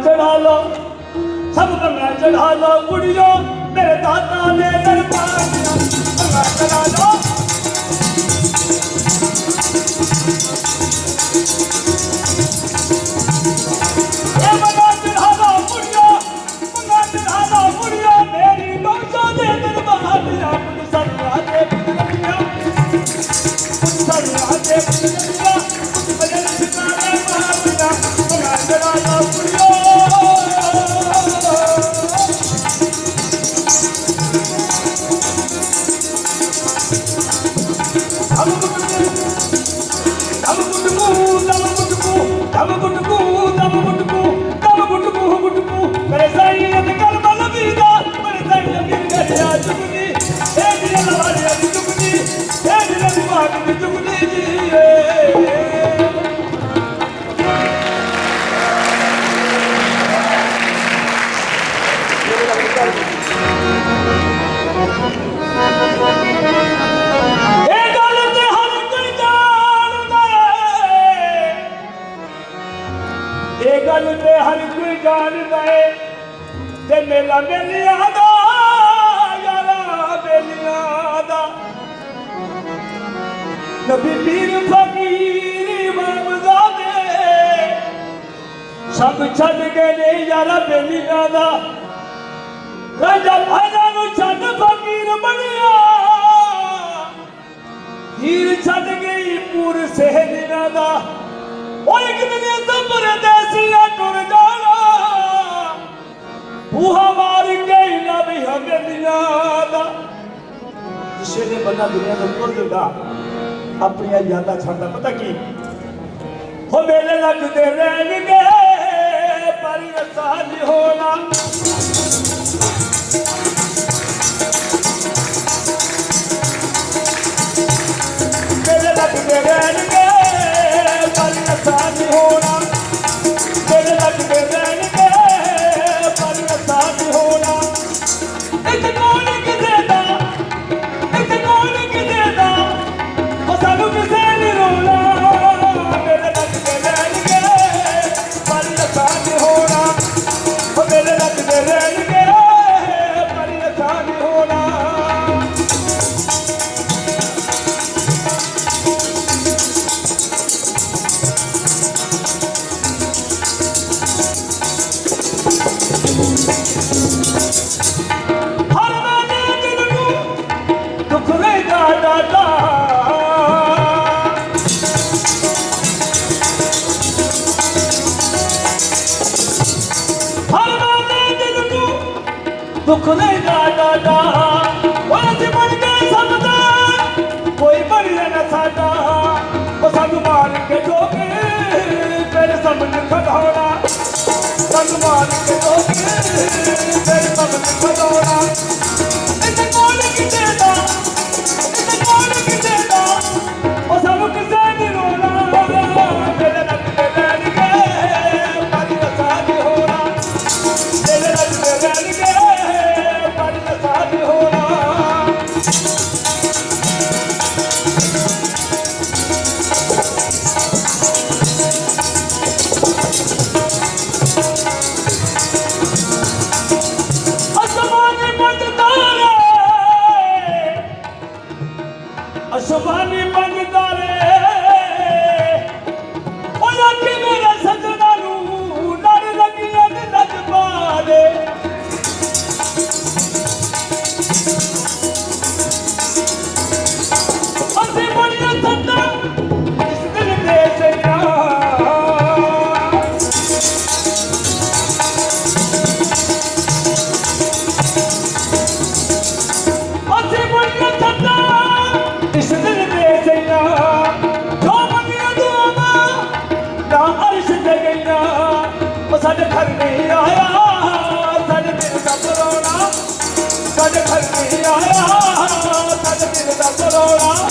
चढ़ा लो सब कंगा चढ़ा लो कुड़ियों मेरे दाता ने दरबार कंगा चढ़ा लो ये कंगा चढ़ा लो कुड़ियों कंगा चढ़ा लो कुड़ियों मेरी दोस्तों ने दरबार दिया कुछ सरियाते कुछ सरियाते कुछ बजन सितारे बाहर दिया कंगा चढ़ा लो कुड़ियों हर कोई जान दे ते मेला मेलिया दा यारा बेलिया दा नबी पीर फकीर इमाम ज़ादे सब छड़ के ने यारा बेलिया दा राजा भाजा नु छड़ फकीर बनिया हीर छड़ गई पूर सहलिया दा ओ एक दिन सबर देसिया टुर जाना ਬੂਹਾ ਮਾਰ ਕੇ ਲੱਭ ਹਵੇਲੀਆਂ ਦਾ ਜਿਸੇ ਦੇ ਬੰਦਾ ਦੁਨੀਆ ਤੋਂ ਤੁਰ ਜਾਂਦਾ ਆਪਣੀਆਂ ਯਾਦਾਂ ਛੱਡਦਾ ਪਤਾ ਕੀ ਹੋ ਮੇਲੇ ਲੱਗਦੇ ਰਹਿਣਗੇ ਪਰ ਰਸਾ ਨਹੀਂ ਹੋਣਾ ਮੇਲੇ ਲੱਗਦੇ ਰਹਿਣਗੇ ਪਰ ਰਸਾ ਨਹੀਂ ਹੋਣਾ ਮੇਲੇ ਲੱਗਦੇ ਰਹਿਣਗੇ ਪਰ ਰਸਾ ਨਹੀਂ ਹੋਣਾ ਇੱਕ ਕੋਣ ਕਿਸੇ ਦਾ ਇੱਕ ਕੋਣ ਕਿਸੇ ਦਾ ਉਹ ਸਾਨੂੰ ਕਿਸੇ ਨਹੀਂ ਰੋਣਾ ਮੇਲੇ ਲੱਗਦੇ ਰਹਿਣਗੇ ਪਰ ਰਸਾ ਨਹੀਂ ਹੋਣਾ ਉਹ ਮੇਲੇ ਲੱਗਦੇ ਰਹਿਣਗੇ ਪਰ ਰਸਾ ਨਹੀਂ ਹੋਣਾ ਹਰ ਵੇਲੇ ਦਿਲ ਨੂੰ ਦੁੱਖ ਲੈਂਦਾ ਦਾਦਾ ਹਰ ਵੇਲੇ ਦਿਲ ਨੂੰ ਦੁੱਖ ਲੈਂਦਾ ਦਾਦਾ ਉਹ ਅਸੀਂ ਬਣ ਗਏ ਸਭ ਦਾ ਕੋਈ ਬਣਿਆ ਨਾ ਸਾਡਾ ਉਹ ਸਾਨੂੰ ਮਾਰ ਕੇ ਠੋਕੇ ਫਿਰ ਸਮਝ ਖੜਾਉਣਾ ਸਾਨੂੰ ਮਾਰ ਕੇ ਠੋਕੇ ਫਿਰ ਸਮਝ ਖੜਾਉਣਾ ਇੱਥੇ ਕੋਣ ਕਿਤੇ ਦਾ ਇੱਥੇ ਕੋਣ ਕਿਤੇ ਦਾ ਉਹ ਸਾਨੂੰ ਕਿਸੇ ਨਹੀਂ ਰੋਣਾ ਮੇਰੇ ਲੱਗਦੇ ਰਹਿਣਗੇ ਪਰ ਰਸਾ ਨਹੀਂ ਹੋਣਾ ਮੇਰੇ ਲੱਗਦੇ ਰਹਿਣਗੇ ਪਰ ਰਸਾ ਨਹੀਂ ਹੋਣਾ ਅਸਮਾਨੀ ਪੰਜ ਤਾਰੇ ਅਸਮਾਨੀ ਪੰਜ ਤਾਰੇ ਉਹ ਆਖੀ ਮੇਰੇ ਸਜਣਾ ਨੂੰ ਲੜ ਲੱਗੀਆਂ ਤੇ ਲੱਜ ਮਾਰੇ ਅਸੀਂ ਬੜੀਆਂ ਸੱਤਾਂ ਇਸ ਦਿਲ ਦੇ ਸਈਆਂ ਅਸੀਂ ਬੜੀਆਂ ਸੱਤਾਂ ਇਸ ਦਿਲ ਦੇ ਸਈਆਂ ਜੋ ਮੰਗੀਆਂ ਦੁਆਵਾਂ ਨਾ ਅਰਸ਼ ਤੇ ਗਈਆਂ ਉਹ ਸਾਡੇ ਘਰ ਨਹੀਂ ਆਇਆ ਸਾਡੇ ਦਿਲ ਦਾ ਪਰੋਣਾ ਸਾਡੇ ਘਰ ਨਹੀਂ ਆਇਆ ਸਾਡੇ ਦਿਲ ਦਾ ਪਰੋਣਾ